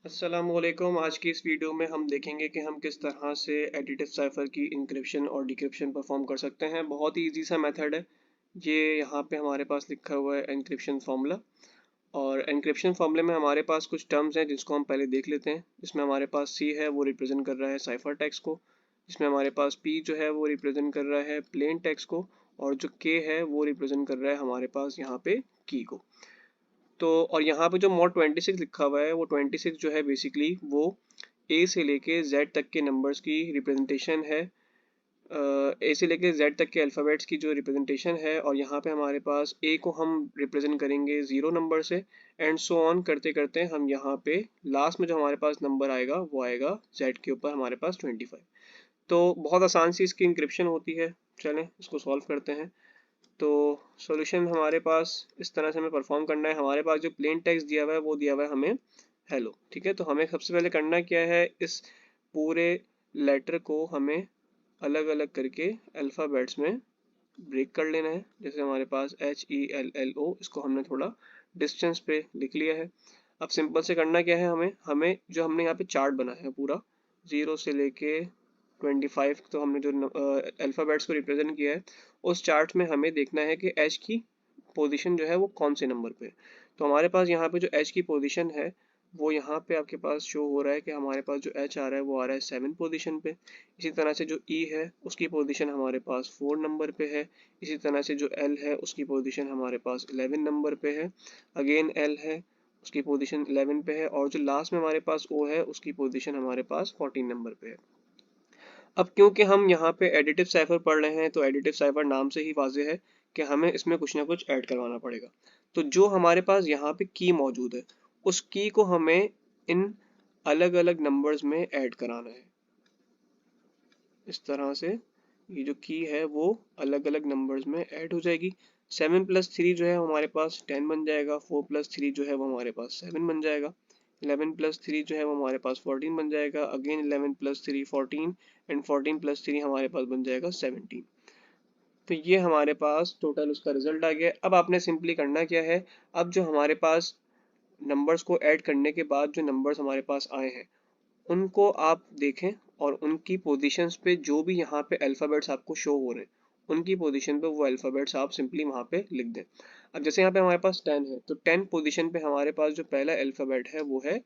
अस्सलामुअलैकुम। आज की इस वीडियो में हम देखेंगे कि हम किस तरह से एडिटिव साइफर की इंक्रिप्शन और डिक्रिप्शन परफॉर्म कर सकते हैं। बहुत ही इजी सा मेथड है ये। यहाँ पे हमारे पास लिखा हुआ है एनक्रिप्शन फार्मूला, और एनक्रिप्शन फार्मूले में हमारे पास कुछ टर्म्स हैं जिसको हम पहले देख लेते हैं। जिसमें हमारे पास सी है वो रिप्रेजेंट कर रहा है साइफर टेक्स्ट को, जिसमें हमारे पास पी जो है वो रिप्रेजेंट कर रहा है प्लेन टेक्स्ट को, और जो के है वो रिप्रेजेंट कर रहा है हमारे पास यहाँ पे की को। तो और यहाँ पे जो मोड 26 लिखा हुआ है वो 26 जो है बेसिकली वो ए से लेके जेड तक के नंबर्स की रिप्रेजेंटेशन है। ए से लेके जेड तक के अल्फ़ाबेट्स की जो रिप्रेजेंटेशन है, और यहाँ पे हमारे पास ए को हम रिप्रेजेंट करेंगे 0 नंबर से, एंड सो ऑन करते करते हम यहाँ पे लास्ट में जो हमारे पास नंबर आएगा वो आएगा जेड के ऊपर हमारे पास 25। तो बहुत आसान सी इसकी इंक्रिप्शन होती है। चलें इसको सॉल्व करते हैं। तो सॉल्यूशन हमारे पास इस तरह से हमें परफॉर्म करना है। हमारे पास जो प्लेन टेक्स्ट दिया हुआ है वो दिया हुआ है हमें हेलो, ठीक है। तो हमें सबसे पहले करना क्या है, इस पूरे लेटर को हमें अलग अलग करके अल्फ़ाबेट्स में ब्रेक कर लेना है। जैसे हमारे पास HELLO, इसको हमने थोड़ा डिस्टेंस पे लिख लिया है। अब सिंपल से करना क्या है, हमें हमें जो हमने यहाँ पे चार्ट बनाया है पूरा 0 से लेके 25, तो हमने जो अल्फ़ाबेट्स को रिप्रेजेंट किया है उस चार्ट में हमें देखना है कि एच की पोजीशन जो है वो कौन से नंबर पे है। तो हमारे पास यहाँ पे जो एच की पोजीशन है वो यहाँ पे आपके पास शो हो रहा है कि हमारे पास जो एच आ रहा है वो आ रहा है 7 पोजीशन पे। इसी तरह से जो ई है उसकी पोजीशन हमारे पास 4 नंबर पे है। इसी तरह से जो एल है उसकी पोजीशन हमारे पास 11 नंबर पे है। अगेन एल है, उसकी पोजीशन 11 पे है, और जो लास्ट में हमारे पास ओ है उसकी पोजीशन हमारे पास 14 नंबर पे है। अब क्योंकि हम यहाँ पे एडिटिव साइफर पढ़ रहे हैं तो एडिटिव साइफर नाम से ही वाज़ेह है कि हमें इसमें कुछ ना कुछ ऐड करवाना पड़ेगा। तो जो हमारे पास यहाँ पे की मौजूद है उस की को हमें इन अलग अलग नंबर्स में ऐड कराना है। इस तरह से ये जो की है वो अलग अलग नंबर्स में ऐड हो जाएगी। 7 + 3 जो है हमारे पास 10 बन जाएगा। 4 + 3 जो है वो हमारे पास 7 बन जाएगा। 11 + 3 जो है वो हमारे पास 14 बन जाएगा। अगेन 11 + 3 14, एंड 14 + 3 हमारे पास बन जाएगा 17। तो ये हमारे पास टोटल उसका रिजल्ट आ गया। अब आपने सिंपली करना क्या है, अब जो हमारे पास नंबर्स को ऐड करने के बाद जो नंबर्स हमारे पास आए हैं उनको आप देखें, और उनकी पोजीशंस पे जो भी यहाँ पे अल्फ़ाबेट्स आपको शो हो रहे हैं उनकी पोजीशन पे वो अल्फ़ाबेट्स आप सिंपली वहाँ पे लिख दें। अब जैसे यहाँ पे हमारे पास 10 है तो 10 पोजीशन पे हमारे पास जो पहला अल्फ़ाबेट है वो है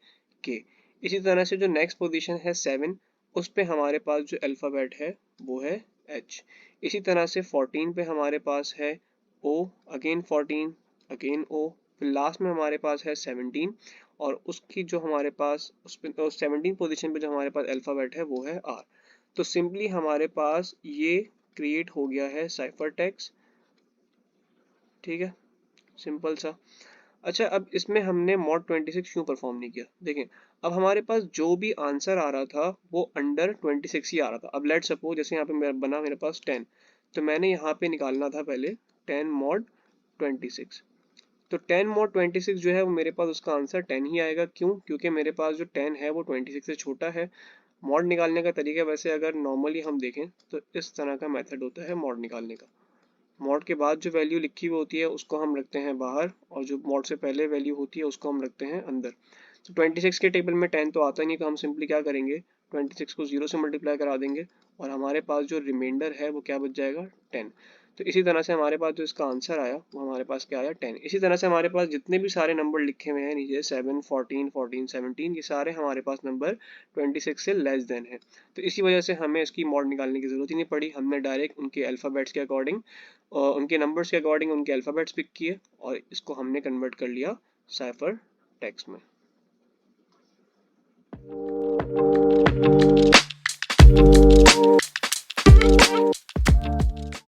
के। इसी तरह से जो नेक्स्ट पोजीशन है 7, उस पे हमारे पास जो अल्फ़ाबेट है वो है एच। इसी तरह से 14 पे हमारे पास है ओ, अगेन 14, अगेन ओ, फिर लास्ट में हमारे पास है 17, और उसकी जो हमारे पास उस पे 17 पोजीशन पे जो हमारे पास अल्फ़ाबेट है वो है आर। तो सिंपली हमारे पास ये क्रिएट हो गया है साइफर टेक्स्ट, ठीक है, सिंपल सा। अच्छा, अब इसमें हमने मॉड 26 क्यों परफॉर्म नहीं किया, देखें। अब हमारे पास जो भी आंसर आ रहा था वो अंडर 26 ही आ रहा था। अब लेट सपोज जैसे यहाँ पे मेरा बना मेरे पास 10, तो मैंने यहाँ पे निकालना था पहले 10 मॉड 26। तो 10 mod 26 जो है वो मेरे पास उसका आंसर 10 ही आएगा। क्यों? क्योंकि मेरे पास जो 10 है वो 26 से छोटा है। मॉड निकालने का तरीका वैसे अगर नॉर्मली हम देखें तो इस तरह का मेथड होता है मॉड निकालने का। मॉड के बाद जो वैल्यू लिखी हुई होती है उसको हम रखते हैं बाहर, और जो मॉड से पहले वैल्यू होती है उसको हम रखते हैं अंदर। तो 26 के टेबल में 10 तो आता ही नहीं, तो हम सिंपली क्या करेंगे, 26 को 0 से मल्टीप्लाई करा देंगे, और हमारे पास जो रिमाइंडर है वो क्या बच जाएगा, 10। तो इसी तरह से हमारे पास जो इसका आंसर आया वो हमारे पास क्या आया, 10। इसी तरह से हमारे पास जितने भी सारे नंबर लिखे हुए हैं नीचे 7, 14, 14, 17, ये सारे हमारे पास नंबर 26 से लेस देन है। तो इसी वजह से हमें इसकी मॉड निकालने की ज़रूरत ही नहीं पड़ी। हमने डायरेक्ट उनके अल्फ़ाबेट्स के अकॉर्डिंग और उनके नंबर्स के अकॉर्डिंग उनके अल्फ़ाबेट्स पिक किए, और इसको हमने कन्वर्ट कर लिया साइफर टेक्स्ट में।